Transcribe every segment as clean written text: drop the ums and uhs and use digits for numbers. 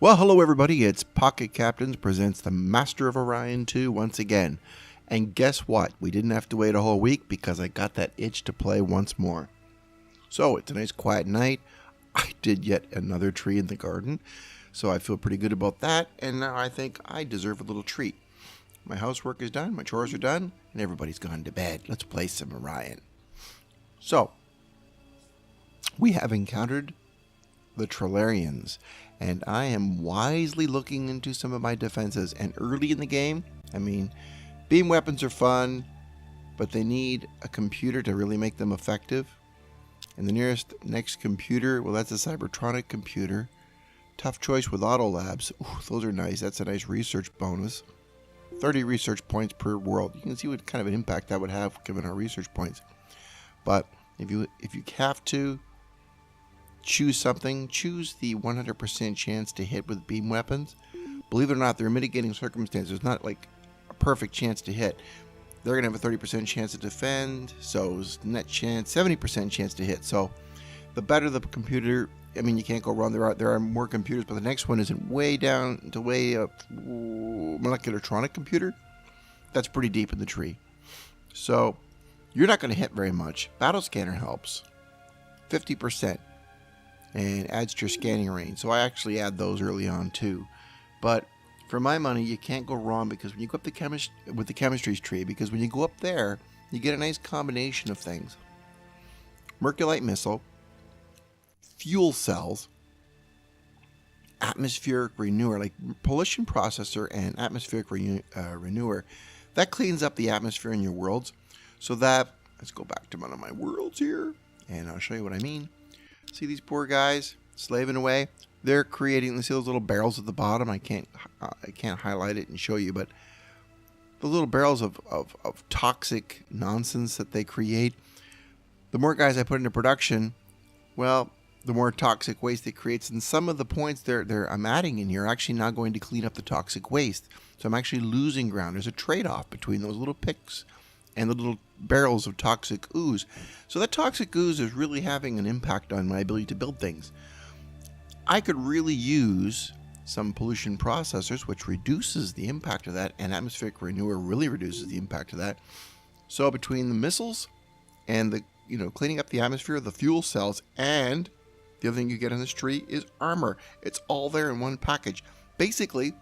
Well, hello everybody, it's Pocket Captains presents the Master of Orion 2 once again. And guess what? We didn't have to wait a whole week because I got that itch to play once more. So, it's a nice quiet night. I did yet another tree in the garden, so I feel pretty good about that, and now I think I deserve a little treat. My housework is done, my chores are done, and everybody's gone to bed. Let's play some Orion. So, we have encountered the Terraforming, and I am wisely looking into some of my defenses. And early in the game, I mean, beam weapons are fun, but they need a computer to really make them effective. And the next computer, well, that's a Cybertronic computer. Tough choice with Auto Labs. Ooh, those are nice. That's a nice research bonus. 30 research points per world. You can see what kind of an impact that would have given our research points. But if you have to choose something, choose the 100% chance to hit with beam weapons. Believe it or not, there are mitigating circumstances. It's not like a perfect chance to hit. They're going to have a 30% chance to defend, so net chance, 70% chance to hit. So the better the computer, I mean, you can't go wrong. There are more computers, but the next one isn't way down to way up. Molecular-tronic computer. That's pretty deep in the tree. So you're not going to hit very much. Battle scanner helps. 50%. And adds to your scanning range. So I actually add those early on too. But for my money, you can't go wrong because when you go up with the chemistry tree, because when you go up there, you get a nice combination of things. Merculite missile, fuel cells, atmospheric renewer, like pollution processor and atmospheric renewer. That cleans up the atmosphere in your worlds. So that, let's go back to one of my worlds here, and I'll show you what I mean. See these poor guys slaving away? They're creating, see those little barrels at the bottom? I can't highlight it and show you, but the little barrels of toxic nonsense that they create. The more guys I put into production, well, the more toxic waste it creates. And some of the points I'm adding in here are actually not going to clean up the toxic waste. So I'm actually losing ground. There's a trade-off between those little picks and the little barrels of toxic ooze. So that toxic ooze is really having an impact on my ability to build things. I could really use some pollution processors, which reduces the impact of that, and atmospheric renewer really reduces the impact of that. So between the missiles and the cleaning up the atmosphere, the fuel cells, and the other thing you get on this tree is armor. It's all there in one package. Basically,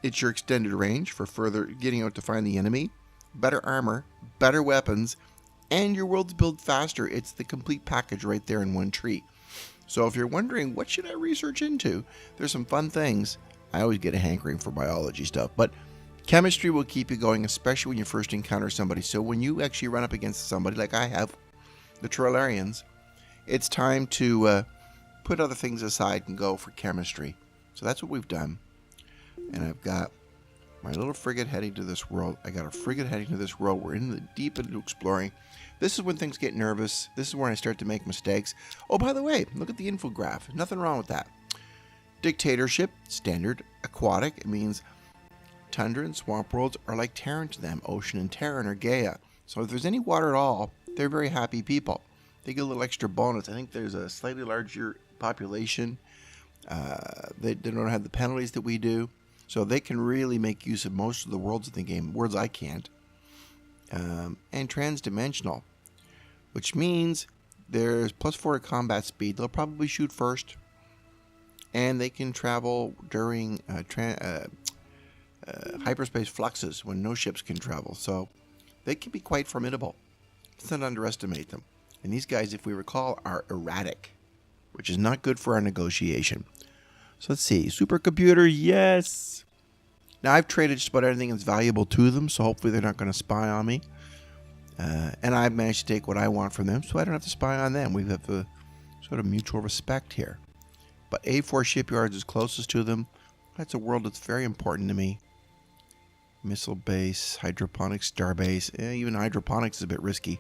it's your extended range for further getting out to find the enemy. Better armor, better weapons, and your worlds build faster. It's the complete package right there in one tree. So if you're wondering, what should I research into? There's some fun things. I always get a hankering for biology stuff, but chemistry will keep you going, especially when you first encounter somebody. So when you actually run up against somebody like I have, the Terraforming, it's time to put other things aside and go for chemistry. So that's what we've done. And I've got my little frigate heading to this world. I got a frigate heading to this world. We're in the deep into exploring. This is when things get nervous. This is when I start to make mistakes. Oh, by the way, look at the infograph. Nothing wrong with that. Dictatorship, standard, aquatic. It means tundra and swamp worlds are like Terran to them. Ocean and Terran are Gaia. So if there's any water at all, they're very happy people. They get a little extra bonus. I think there's a slightly larger population. They don't have the penalties that we do. So they can really make use of most of the worlds in the game, worlds I can't. And transdimensional, which means there's +4 combat speed. They'll probably shoot first. And they can travel during hyperspace fluxes when no ships can travel. So they can be quite formidable. Let's not underestimate them. And these guys, if we recall, are erratic, which is not good for our negotiation. So let's see. Supercomputer, yes. Now, I've traded just about everything that's valuable to them, so hopefully they're not going to spy on me. And I've managed to take what I want from them, so I don't have to spy on them. We have a sort of mutual respect here. But A4 shipyards is closest to them. That's a world that's very important to me. Missile base, hydroponics, starbase. Even hydroponics is a bit risky.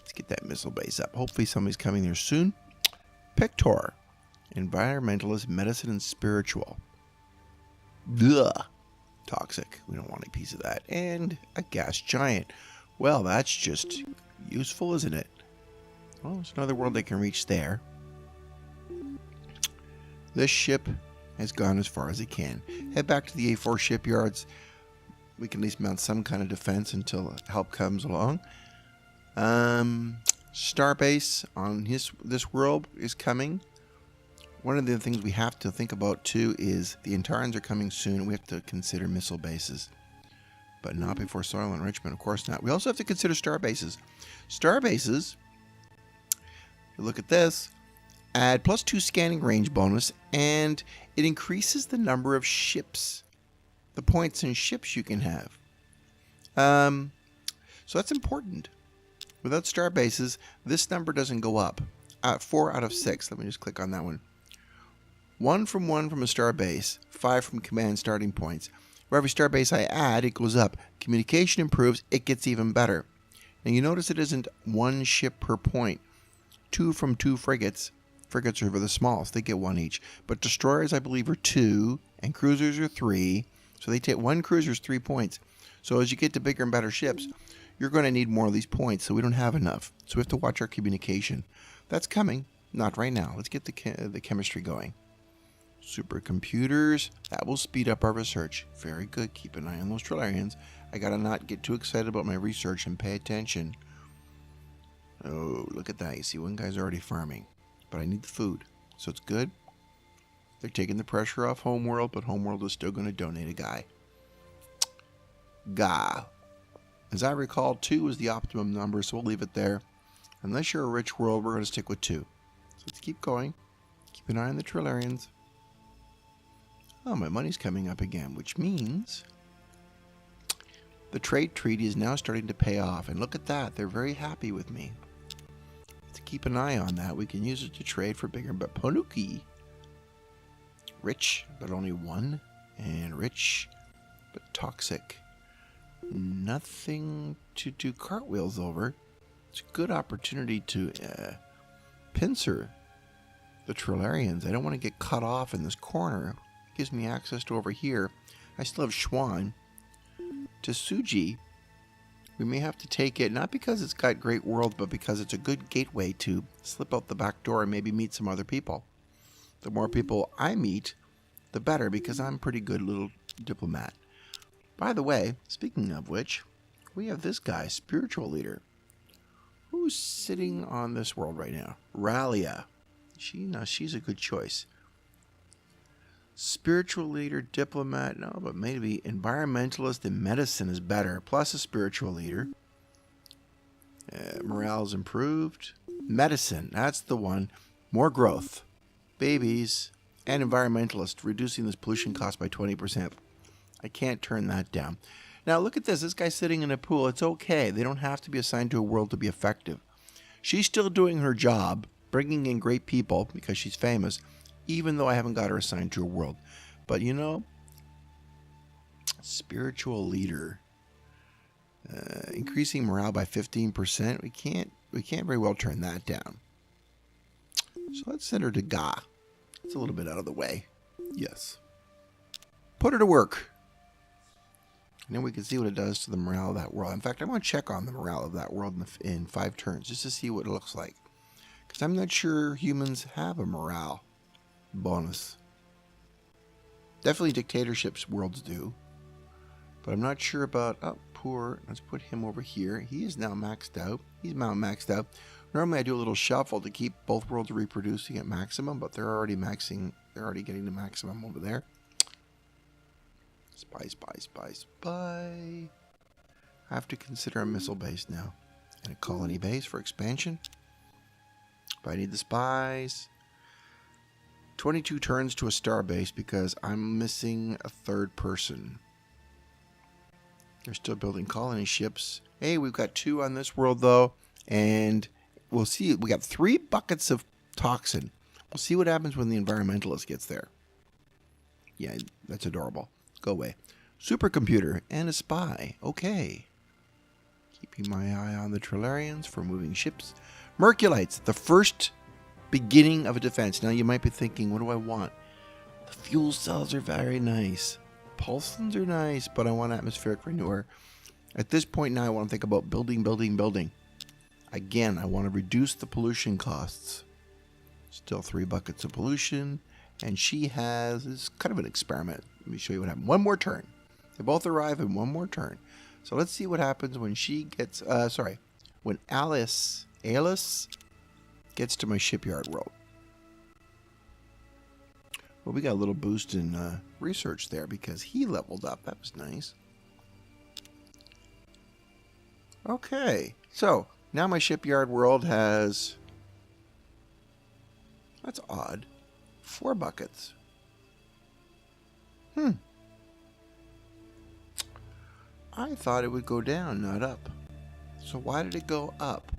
Let's get that missile base up. Hopefully somebody's coming there soon. Pictor. Environmentalist, medicine, and spiritual. Ugh. Toxic. We don't want a piece of that. And a gas giant. Well, that's just useful, isn't it? Well, there's another world they can reach there. This ship has gone as far as it can. Head back to the A4 shipyards. We can at least mount some kind of defense until help comes along. Starbase on this world is coming. One of the things we have to think about too is the Antarans are coming soon. We have to consider missile bases, but not before soil enrichment. Of course not. We also have to consider star bases. Star bases, look at this, add +2 scanning range bonus, and it increases the number of ships, the points in ships you can have. So that's important. Without star bases, this number doesn't go up. 4 out of 6. Let me just click on that one. 1 from a star base, 5 from command starting points. For every star base I add, it goes up. Communication improves, it gets even better. Now you notice it isn't 1 ship per point. 2 from 2 frigates. Frigates are for the smallest, they get 1 each. But destroyers, I believe, are 2, and cruisers are 3. So they take 1 cruiser's 3 points. So as you get to bigger and better ships, you're going to need more of these points, so we don't have enough. So we have to watch our communication. That's coming. Not right now. Let's get the chemistry going. Supercomputers. That will speed up our research. Very good. Keep an eye on those Trilarians. I got to not get too excited about my research and pay attention. Oh, look at that. You see, one guy's already farming. But I need the food. So it's good. They're taking the pressure off Homeworld, but Homeworld is still going to donate a guy. As I recall, 2 is the optimum number, so we'll leave it there. Unless you're a rich world, we're going to stick with 2. So let's keep going. Keep an eye on the Trilarians. Oh, my money's coming up again, which means the trade treaty is now starting to pay off. And look at that. They're very happy with me. Let's keep an eye on that. We can use it to trade for bigger. But Ponuki, rich, but only 1. And rich, but toxic. Nothing to do cartwheels over. It's a good opportunity to pincer the Trilarians. I don't want to get cut off in this corner. It gives me access to over here. I still have Schwan. To Suji, we may have to take it, not because it's got great world, but because it's a good gateway to slip out the back door and maybe meet some other people. The more people I meet, the better, because I'm a pretty good little diplomat. By the way, speaking of which, we have this guy, spiritual leader. Who's sitting on this world right now? Ralia. She's a good choice. Spiritual leader, diplomat, no, but maybe environmentalist and medicine is better. Plus a spiritual leader. Morale's improved. Medicine, that's the one. More growth. Babies and environmentalist, reducing this pollution cost by 20%. I can't turn that down. Now look at this. This guy's sitting in a pool. It's okay. They don't have to be assigned to a world to be effective. She's still doing her job, bringing in great people because she's famous, even though I haven't got her assigned to a world. But you know, spiritual leader, increasing morale by 15%. We can't very well turn that down. So let's send her to Ga. It's a little bit out of the way. Yes. Put her to work. And then we can see what it does to the morale of that world. In fact, I want to check on the morale of that world in 5 turns, just to see what it looks like. Because I'm not sure humans have a morale bonus. Definitely dictatorships worlds do. But I'm not sure about... Oh, poor. Let's put him over here. He is now maxed out. He's now maxed out. Normally I do a little shuffle to keep both worlds reproducing at maximum, but they're already maxing. They're already getting the maximum over there. Spy. I have to consider a missile base now. And a colony base for expansion. But I need the spies. 22 turns to a star base because I'm missing a 3rd person. They're still building colony ships. Hey, we've got 2 on this world though. And we'll see. We got 3 buckets of toxin. We'll see what happens when the environmentalist gets there. Yeah, that's adorable. Go away. Supercomputer and a spy. Okay. Keeping my eye on the Trilarians for moving ships. Merculites, the first beginning of a defense. Now you might be thinking, what do I want? The fuel cells are very nice. Pulsons are nice, but I want atmospheric renewer. At this point now I want to think about building. Again, I want to reduce the pollution costs. Still 3 buckets of pollution. And she has, it's kind of an experiment. Let me show you what happened. One more turn. They both arrive in one more turn. So let's see what happens when she gets, when Alice gets to my shipyard world. Well, we got a little boost in research there because he leveled up. That was nice. Okay, so now my shipyard world has, that's odd, 4 buckets. I thought it would go down, not up. So why did it go up?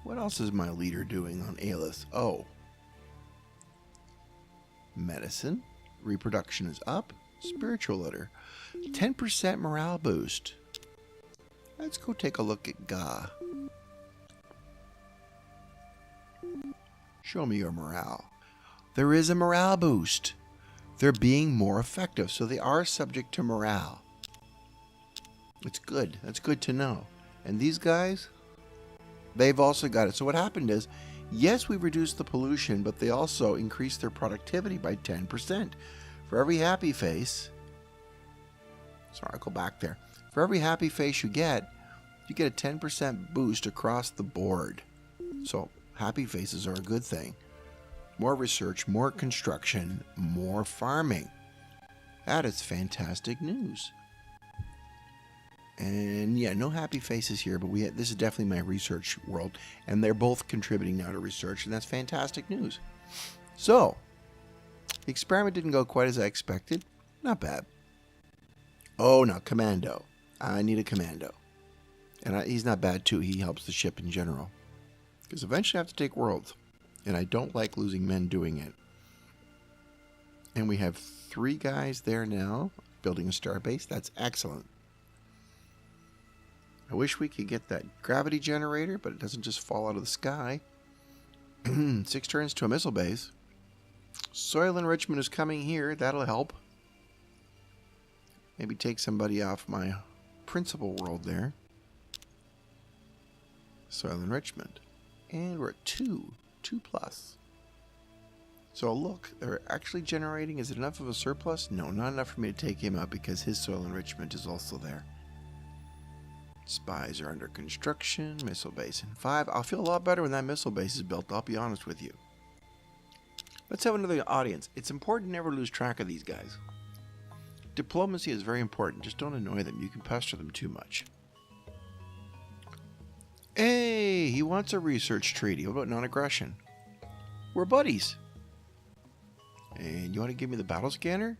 What else is my leader doing on Alice? Oh. Medicine. Reproduction is up. Spiritual litter. 10% morale boost. Let's go take a look at Ga. Show me your morale. There is a morale boost. They're being more effective, so they are subject to morale. It's good. That's good to know. And these guys, they've also got it. So what happened is, yes, we reduced the pollution, but they also increased their productivity by 10%. For every happy face, sorry, I'll go back there. For every happy face you get a 10% boost across the board. So happy faces are a good thing. More research, more construction, more farming. That is fantastic news. And yeah, no happy faces here, but this is definitely my research world, and they're both contributing now to research, and that's fantastic news. So, the experiment didn't go quite as I expected. Not bad. Oh, now commando. I need a commando. And he's not bad too. He helps the ship in general. Because eventually I have to take worlds, and I don't like losing men doing it. And we have 3 guys there now, building a starbase. That's excellent. I wish we could get that gravity generator, but it doesn't just fall out of the sky. 6 turns to a missile base. Soil enrichment is coming here. That'll help. Maybe take somebody off my principal world there. Soil enrichment. And we're at 2 plus. So look, they're actually generating. Is it enough of a surplus? No, not enough for me to take him out because his soil enrichment is also there. Spies are under construction. Missile base in 5. I'll feel a lot better when that missile base is built, I'll be honest with you. Let's have another audience. It's important to never lose track of these guys. Diplomacy is very important. Just don't annoy them. You can pester them too much. Hey, he wants a research treaty. What about non-aggression? We're buddies. And you want to give me the battle scanner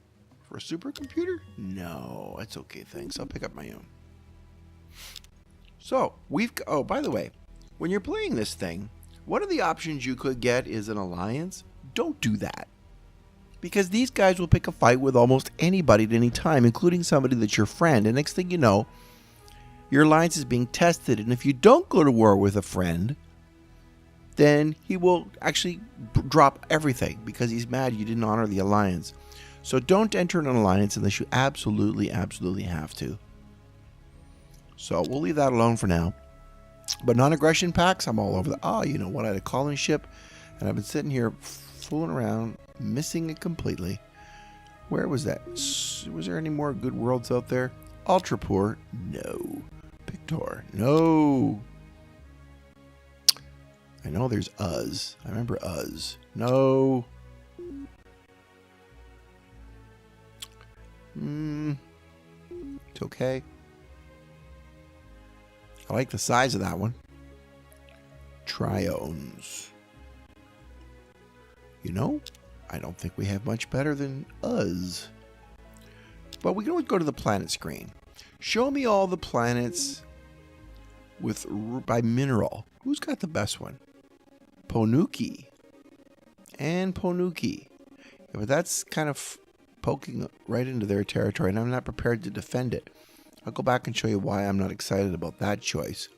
for a supercomputer? No, that's okay, thanks. I'll pick up my own. So, oh, by the way, when you're playing this thing, one of the options you could get is an alliance. Don't do that. Because these guys will pick a fight with almost anybody at any time, including somebody that's your friend. And next thing you know, your alliance is being tested. And if you don't go to war with a friend, then he will actually drop everything because he's mad you didn't honor the alliance. So don't enter an alliance unless you absolutely have to. So we'll leave that alone for now. But non-aggression packs, I'm all over the... Oh, you know what? I had a calling ship, and I've been sitting here fooling around, missing it completely. Where was that? Was there any more good worlds out there? Ultraport? No. Pictor? No. I know there's Uz. I remember Uz. No. It's okay. I like the size of that one. Triones. You know, I don't think we have much better than Uz. But we can always go to the planet screen. Show me all the planets by mineral. Who's got the best one? Ponuki. And Ponuki. Yeah, but that's kind of poking right into their territory, and I'm not prepared to defend it. I'll go back and show you why I'm not excited about that choice.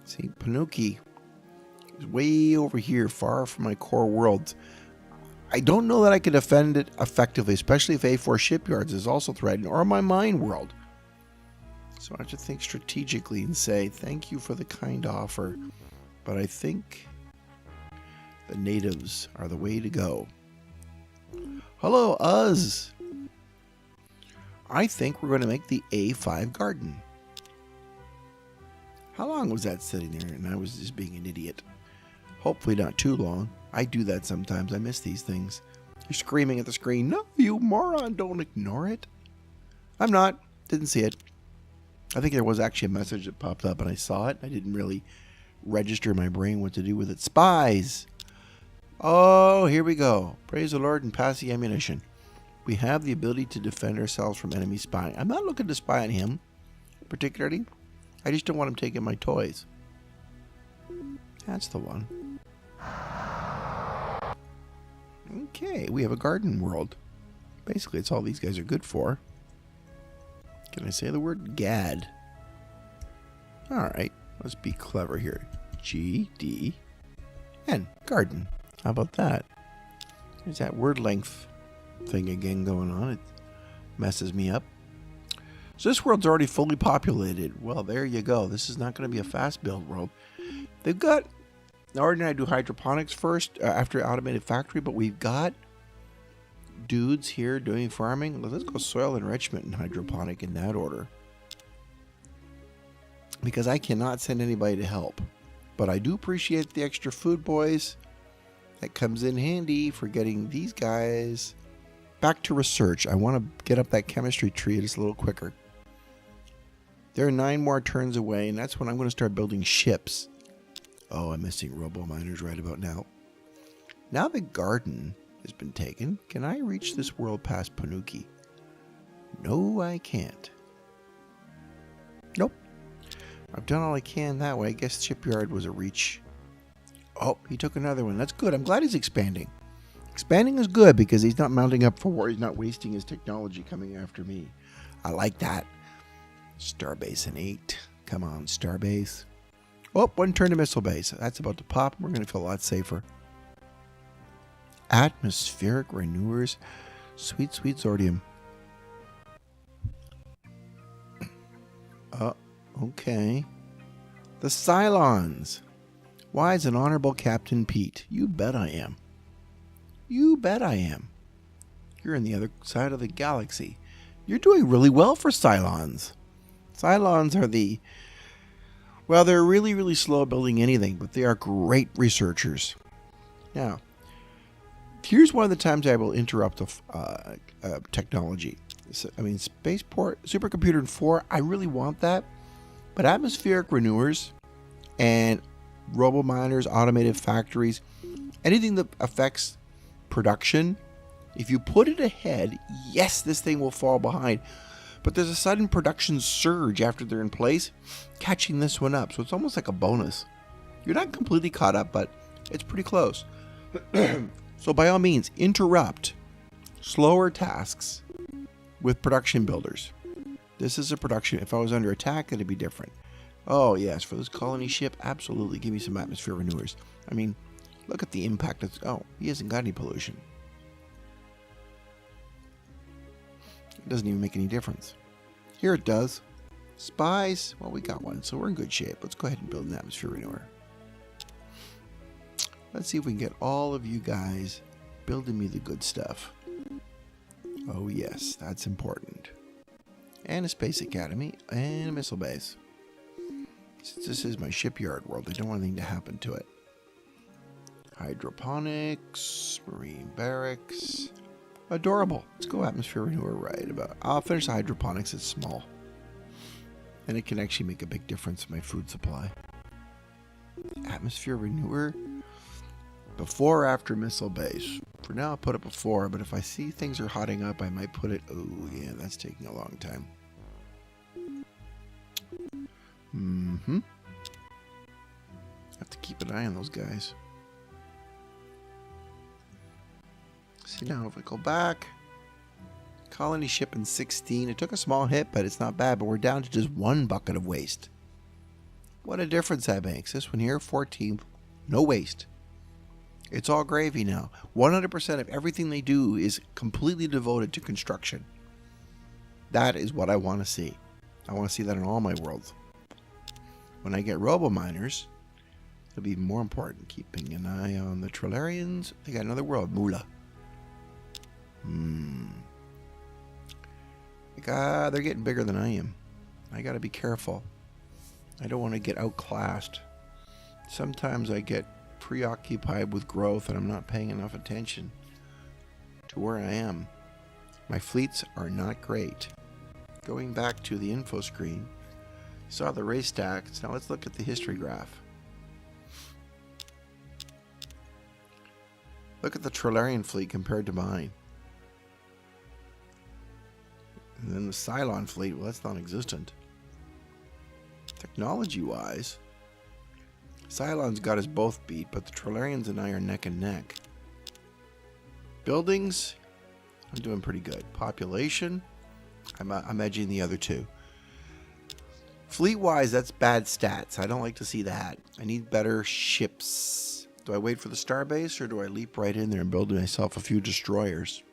See, Ponuki is way over here, far from my core worlds. I don't know that I could defend it effectively, especially if A4 Shipyards is also threatened, or my mine world. So I have to think strategically and say, thank you for the kind offer, but I think The natives are the way to go. Hello, Uz. I think we're going to make the A5 garden. How long was that sitting there? And I was just being an idiot. Hopefully not too long. I do that sometimes. I miss these things. You're screaming at the screen. No, you moron. Don't ignore it. I'm not. Didn't see it. I think there was actually a message that popped up and I saw it. I didn't really register in my brain what to do with it. Spies. Oh, here we go. Praise the Lord and pass the ammunition. We have the ability to defend ourselves from enemy spying. I'm not looking to spy on him, particularly. I just don't want him taking my toys. That's the one. Okay, we have a garden world. Basically, it's all these guys are good for. Can I say the word gad? Alright, let's be clever here. G-D-N. Garden. How about that? There's that word length thing again going on. It messes me up. So this world's already fully populated. Well, there you go. This is not going to be a fast build world. They've got... Orion and I do hydroponics first after automated factory, but we've got dudes here doing farming. Let's go soil enrichment and hydroponic in that order. Because I cannot send anybody to help. But I do appreciate the extra food, boys. That comes in handy for getting these guys back to research. I want to get up that chemistry tree just a little quicker. There are 9 more turns away, and that's when I'm going to start building ships. Oh, I'm missing robo-miners right about now. Now the garden has been taken. Can I reach this world past Panuki? No, I can't. Nope. I've done all I can that way. I guess shipyard was a reach. Oh, he took another one. That's good. I'm glad he's expanding. Expanding is good because he's not mounting up for war. He's not wasting his technology coming after me. I like that. Starbase in 8. Come on, Starbase. Oh, 1 turn to missile base. That's about to pop. We're going to feel a lot safer. Atmospheric renewers. Sweet, sweet Zordium. Okay. The Cylons. Wise and honorable Captain Pete. You bet I am. You bet I am. You're on the other side of the galaxy. You're doing really well for Cylons. Cylons are the... Well, they're really, really slow at building anything, but they are great researchers. Now, here's one of the times I will interrupt technology. I mean, spaceport, supercomputer in 4, I really want that. But atmospheric renewers and robo-miners, automated factories, anything that affects production, if you put it ahead, yes, this thing will fall behind. But there's a sudden production surge after they're in place, catching this one up. So it's almost like a bonus. You're not completely caught up, but it's pretty close. So by all means, interrupt slower tasks with production builders. This is a production. If I was under attack, it'd be different. Oh, yes, for this colony ship, absolutely. Give me some atmosphere renewers. I mean, look at the impact. Oh, he hasn't got any pollution. It doesn't even make any difference. Here it does. Spies, well, we got one, so we're in good shape. Let's go ahead and build an atmosphere renewer. Let's see if we can get all of you guys building me the good stuff. Oh, yes, that's important. And a space academy and a missile base. Since this is my shipyard world, I don't want anything to happen to it. Hydroponics, marine barracks. Adorable. Let's go atmosphere renewer right about. I'll finish the hydroponics. It's small. And it can actually make a big difference in my food supply. Atmosphere renewer. Before or after missile base. For now, I'll put it before, but if I see things are hotting up, I might put it... Oh, yeah, that's taking a long time. Have to keep an eye on those guys. See now, if I go back, colony ship in 16. It took a small hit, but it's not bad. But we're down to just 1 bucket of waste. What a difference that makes. This one here, 14, no waste. It's all gravy now. 100% of everything they do is completely devoted to construction. That is what I want to see. I want to see that in all my worlds. When I get robo-miners, It'll be more important keeping an eye on the Trilarians. They got another world, Mula. They're getting bigger than I am. I gotta be careful. I don't want to get outclassed. Sometimes I get preoccupied with growth and I'm not paying enough attention to where I am. My fleets are not great. Going back to the info screen, saw the race stacks. Now let's look at the history graph. Look at the Trilarian fleet compared to mine. And then the Cylon fleet, well, that's non-existent. Technology-wise, Cylons got us both beat, but the Trilarians and I are neck and neck. Buildings, I'm doing pretty good. Population, I'm edging the other two. Fleet-wise, that's bad stats. I don't like to see that. I need better ships. Do I wait for the starbase, or do I leap right in there and build myself a few destroyers?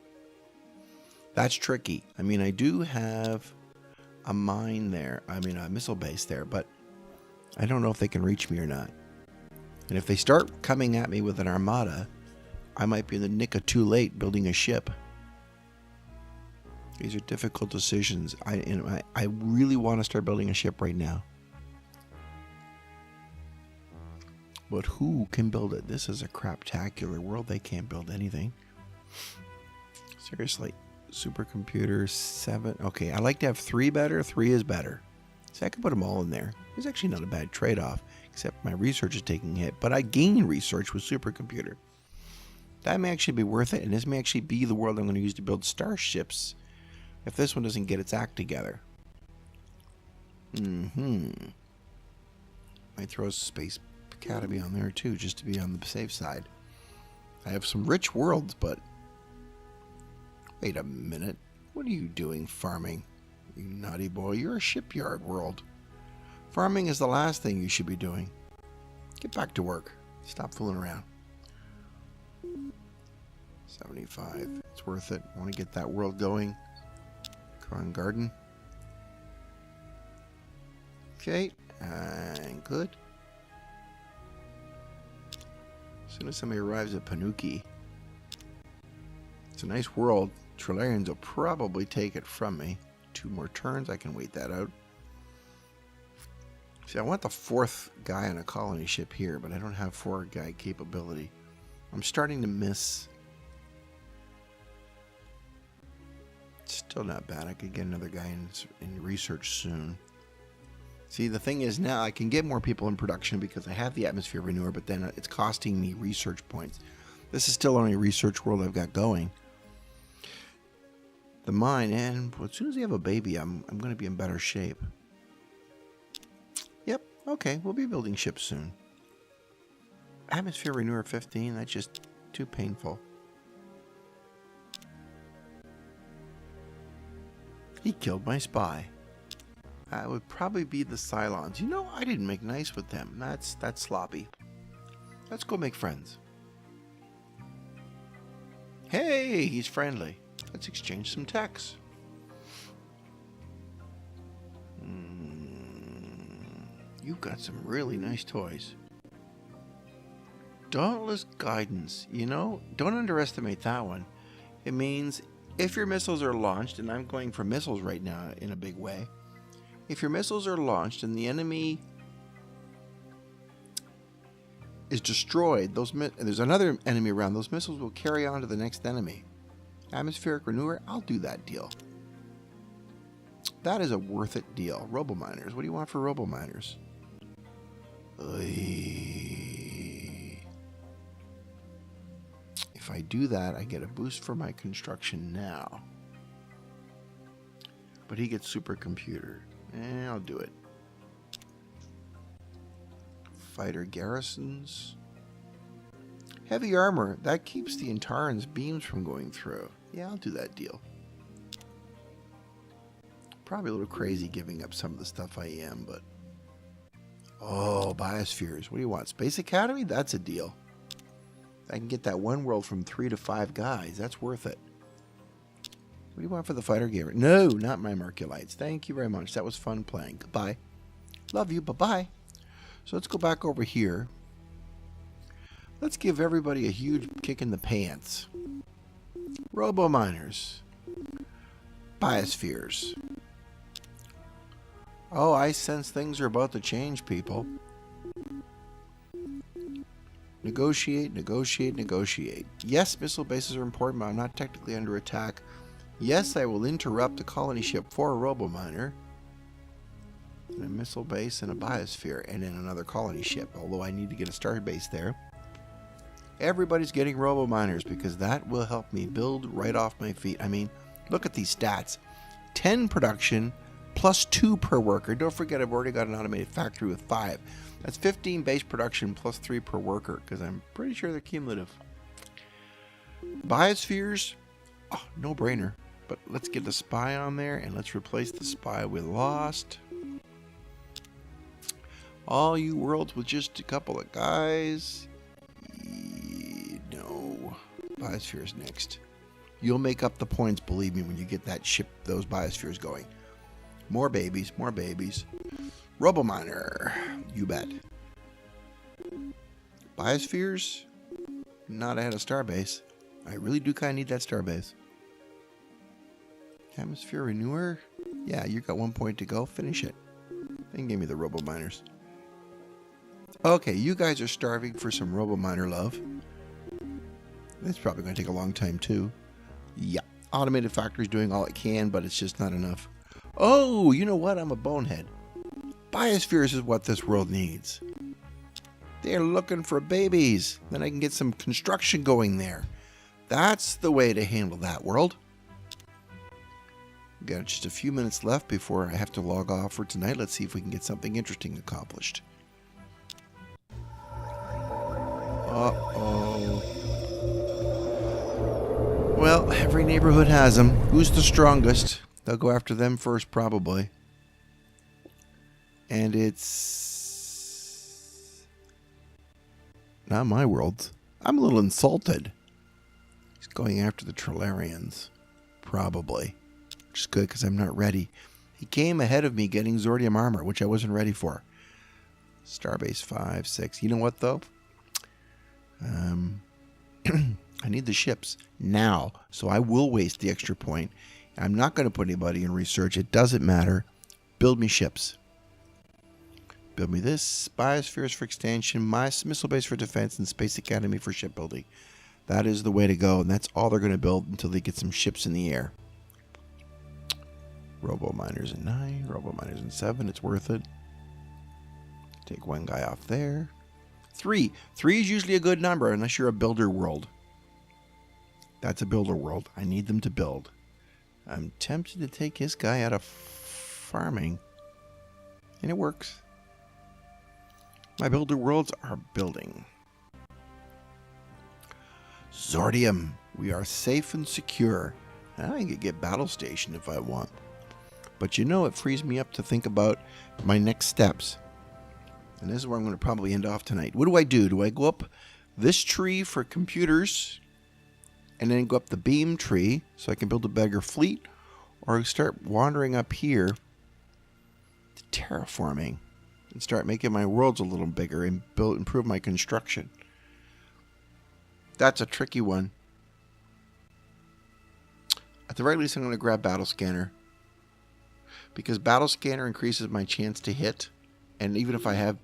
That's tricky. I mean, I do have a mine there. I mean, a missile base there, but I don't know if they can reach me or not. And if they start coming at me with an armada, I might be in the nick of too late building a ship. These are difficult decisions. I really want to start building a ship right now. But who can build it? This is a craptacular world. They can't build anything. Seriously. Supercomputer 7. Okay, I like to have 3 better. 3 is better. So I can put them all in there. It's actually not a bad trade-off, except my research is taking a hit. But I gain research with supercomputer. That may actually be worth it, and this may actually be the world I'm going to use to build starships if this one doesn't get its act together. Might throw a Space Academy on there too, just to be on the safe side. I have some rich worlds, but wait a minute. What are you doing farming? You naughty boy. You're a shipyard world. Farming is the last thing you should be doing. Get back to work. Stop fooling around. 75. It's worth it. I want to get that world going. Crown Garden. Okay. And good. As soon as somebody arrives at Panuki. It's a nice world. Trilarians will probably take it from me. 2 more turns. I can wait that out. See, I want the 4th guy on a colony ship here, but I don't have 4-guy capability. I'm starting to miss. Still not bad. I could get another guy in research soon. See, the thing is now I can get more people in production because I have the atmosphere renewer, but then it's costing me research points. This is still only a research world I've got going. The mine, and as soon as they have a baby, I'm going to be in better shape. Yep, okay, we'll be building ships soon. Atmosphere renewer 15, that's just too painful. He killed my spy. That would probably be the Cylons. You know, I didn't make nice with them. That's sloppy. Let's go make friends. Hey, he's friendly. Let's exchange some techs. You've got some really nice toys. Dauntless guidance. You know, don't underestimate that one. It means if your missiles are launched, and I'm going for missiles right now in a big way. If your missiles are launched and the enemy is destroyed, there's another enemy around, those missiles will carry on to the next enemy. Atmospheric renewer, I'll do that deal. That is a worth it deal. Robominers, what do you want for robominers? If I do that, I get a boost for my construction now. But he gets supercomputer. I'll do it. Fighter garrisons. Heavy armor. That keeps the Antaran's beams from going through. Yeah, I'll do that deal. Probably a little crazy giving up some of the stuff I am, but... Oh, biospheres. What do you want? Space Academy? That's a deal. I can get that one world from 3 to 5 guys. That's worth it. What do you want for the fighter gamer? No, not my Merculites. Thank you very much. That was fun playing. Goodbye. Love you. Bye-bye. So let's go back over here. Let's give everybody a huge kick in the pants. Robo-miners. Biospheres. Oh, I sense things are about to change, people. Negotiate, negotiate, negotiate. Yes, missile bases are important, but I'm not technically under attack. Yes, I will interrupt a colony ship for a robo-miner. And a missile base and a biosphere, and then another colony ship, although I need to get a star base there. Everybody's getting robo-miners because that will help me build right off my feet. I mean, look at these stats. 10 production plus 2 per worker. Don't forget I've already got an automated factory with 5. That's 15 base production plus 3 per worker because I'm pretty sure they're cumulative. Biospheres, oh, no brainer. But let's get the spy on there and let's replace the spy we lost. All you worlds with just a couple of guys. No. Biospheres next. You'll make up the points, believe me, when you get that ship, those biospheres going. More babies, more babies. Robo-miner. You bet. Biospheres. Not ahead of starbase. I really do kind of need that starbase. Atmosphere renewer. Yeah, you got 1 point to go. Finish it. Then give me the robo-miners. Okay, you guys are starving for some robo-miner love. It's probably going to take a long time too. Yeah, automated factory's doing all it can, but it's just not enough. Oh, you know what? I'm a bonehead. Biospheres is what this world needs. They're looking for babies. Then I can get some construction going there. That's the way to handle that world. We've got just a few minutes left before I have to log off for tonight. Let's see if we can get something interesting accomplished. Uh-oh. Well, every neighborhood has them. Who's the strongest? They'll go after them first, probably. And it's not my world. I'm a little insulted. He's going after the Trilarians. Probably. Which is good because I'm not ready. He came ahead of me getting Zordium armor, which I wasn't ready for. Starbase 5, 6. You know what, though? I need the ships now, so I will waste the extra point. I'm not going to put anybody in research. It doesn't matter. Build me ships. Build me this. Biospheres for expansion, my missile base for defense, and Space Academy for shipbuilding. That is the way to go, and that's all they're going to build until they get some ships in the air. Robo-miners in 9, robo-miners in 7. It's worth it. Take one guy off there. 3. 3 is usually a good number unless you're a builder world. That's a builder world. I need them to build. I'm tempted to take his guy out of farming. And it works. My builder worlds are building. Zordium. We are safe and secure. Now I can get battle station if I want. But you know, it frees me up to think about my next steps. And this is where I'm going to probably end off tonight. What do? Do I go up this tree for computers and then go up the beam tree so I can build a bigger fleet? Or start wandering up here to terraforming and start making my worlds a little bigger and improve my construction? That's a tricky one. At the very least, I'm going to grab Battle Scanner. Because Battle Scanner increases my chance to hit. And even if I have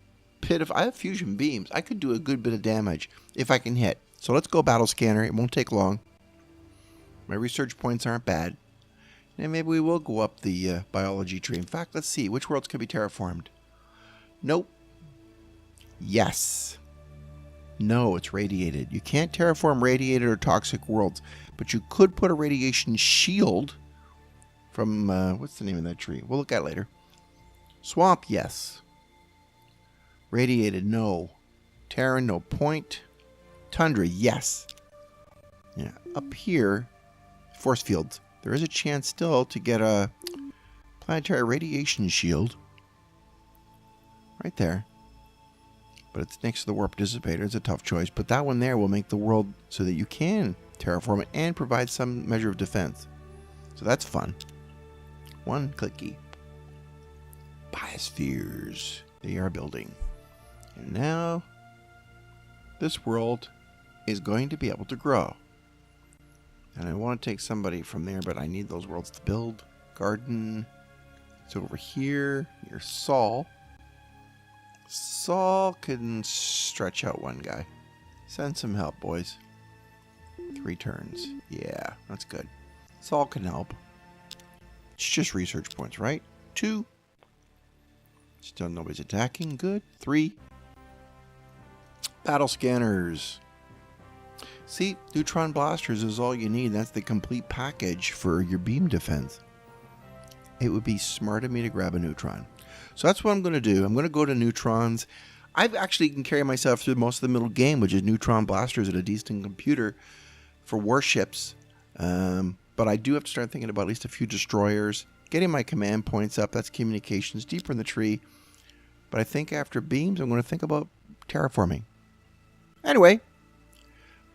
fusion beams, I could do a good bit of damage if I can hit. So let's go Battle Scanner. It won't take long. My research points aren't bad. And maybe we will go up the biology tree. In fact, let's see. Which worlds can be terraformed? Nope. Yes. No, it's radiated. You can't terraform radiated or toxic worlds. But you could put a radiation shield from, what's the name of that tree? We'll look at it later. Swamp, yes. Radiated, no. Terran, no point. Tundra, yes. Yeah, up here, force fields. There is a chance still to get a planetary radiation shield. Right there. But it's next to the warp dissipator. It's a tough choice. But that one there will make the world so that you can terraform it and provide some measure of defense. So that's fun. One clicky. Biospheres. They are building. And now, this world is going to be able to grow. And I want to take somebody from there, but I need those worlds to build. Garden. It's over here near Saul. Saul can stretch out one guy. Send some help, boys. 3 turns. Yeah, that's good. Saul can help. It's just research points, right? 2. Still nobody's attacking. Good. 3. Battle scanners. See, neutron blasters is all you need. That's the complete package for your beam defense. It would be smart of me to grab a neutron. So that's what I'm going to do. I'm going to go to neutrons. I actually can carry myself through most of the middle game, which is neutron blasters at a decent computer for warships. But I do have to start thinking about at least a few destroyers. Getting my command points up. That's communications deeper in the tree. But I think after beams, I'm going to think about terraforming. Anyway,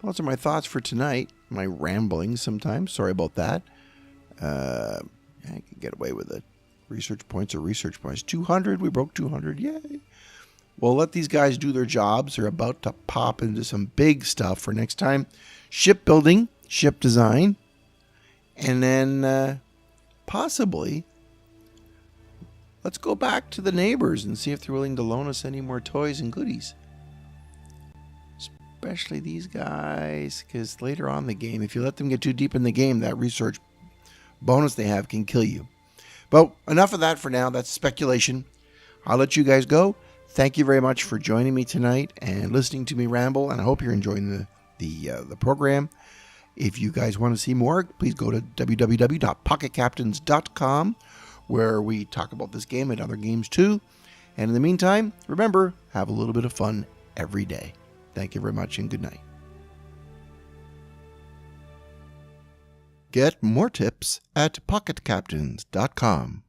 those are my thoughts for tonight. My ramblings sometimes. Sorry about that. I can get away with it. Research points are research points. 200. We broke 200. Yay. Well, let these guys do their jobs. They're about to pop into some big stuff for next time. Shipbuilding, ship design, and then possibly let's go back to the neighbors and see if they're willing to loan us any more toys and goodies. Especially these guys, because later on in the game, if you let them get too deep in the game, that research bonus they have can kill you. But enough of that for now. That's speculation. I'll let you guys go. Thank you very much for joining me tonight and listening to me ramble, and I hope you're enjoying the program. If you guys want to see more, please go to www.pocketcaptains.com, where we talk about this game and other games too. And in the meantime, remember, have a little bit of fun every day. Thank you very much and good night. Get more tips at pocketcaptains.com.